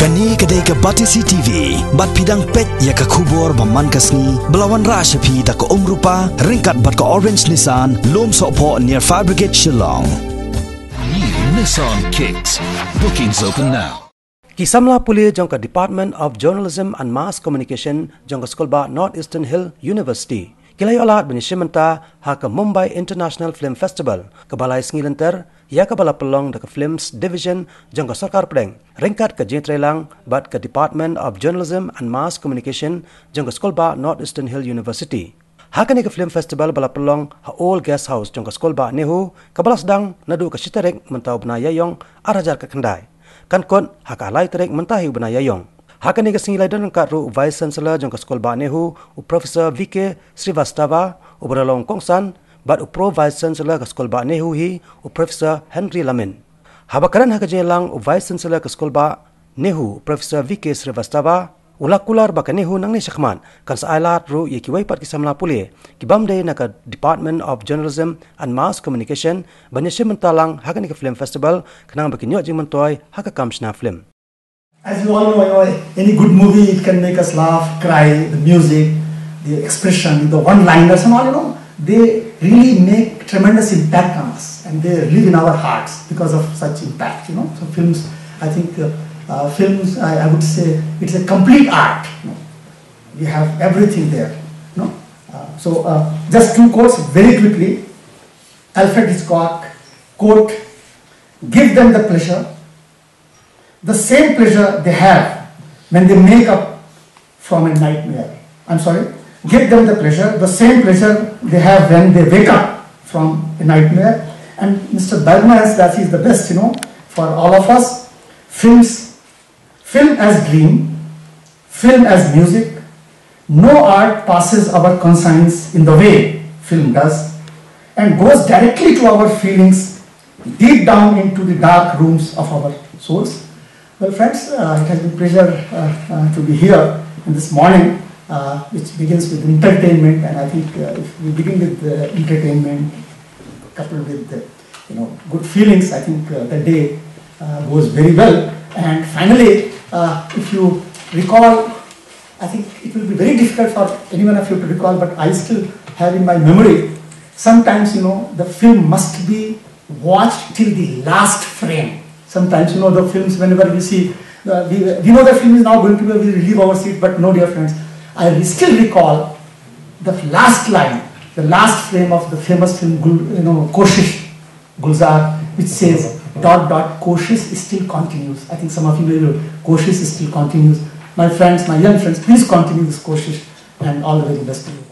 Kani kadai ka Batisi TV, bat pidang pet ya ka kubor baman kasni, belawan rasha pi da ka umrupa, ringkat bat ka Orange Nissan, lom sopo near Fire Brigade Shillong. New Nissan Kicks. Bookings open now. Kisamla puli jong ka Department of Journalism and Mass Communication jong ka School ba Northeastern Hill University. Kilay alat benyishimenta ha ka Mumbai International Film Festival kabalay sngilenter ya kabala pelong da ka Films Division jong ka Sarkar Pedeng ringkat ka jentrelang bat ka Department of Journalism and Mass Communication jong ka School ba Northeastern Hill University. Hakani ka Film Festival bala pelong ha Old Guest House jong ka School ba Nehu kabala sedang nadu ka Shiterek mentau benayayong arajar ka kendai. Kan kon haka alay terek mentahi benayayong. Hakani ka singilay dan kat ru Vice Chancellor jong ka School ba Nehu u Professor VK Srivastava u beralong kongsan bat u Pro Vice Chancellor ka School ba Nehu hi u Professor Henry Lamin. Habakaran haka jelang u Vice Chancellor ka School ba Nehu Professor VK Srivastava ulakular baka Nehu nang ni syakman kan sa alat ru ye kiwai pat kisamla puli kibamde na ka Department of Journalism and Mass Communication banyasim mentalang hakani ka Film Festival kanang bakinyo jing mentoy haka kamsna film. As you all know, any good movie, it can make us laugh, cry, the music, the expression, the one-liners and all, they really make tremendous impact on us and they live in our hearts because of such impact, So films, I think, films, I would say, it's a complete art, We have everything there, So, just two quotes very quickly. Alfred Hitchcock, quote, "Give them the pleasure, the same pleasure they have when they make up from a nightmare." I'm sorry. Give them the pleasure, the same pleasure they have when they wake up from a nightmare. And Mr. Bergman, that is the best, for all of us. Film as dream, film as music. No art passes our conscience in the way film does and goes directly to our feelings, deep down into the dark rooms of our souls. Well, friends, it has been a pleasure to be here in this morning, which begins with entertainment, and I think if we begin with entertainment coupled with good feelings, I think the day goes very well. And finally, if you recall, I think it will be very difficult for anyone of you to recall, but I still have in my memory, sometimes, the film must be watched till the last frame. Sometimes, the films, whenever we see, we know the film is now going to be, we leave our seat, but no, dear friends, I still recall the last line, the last frame of the famous film, Koshish, Gulzar, which says, ... Koshish still continues. I think some of you will know, Koshish still continues. My friends, my young friends, please continue this Koshish and all the very best to you.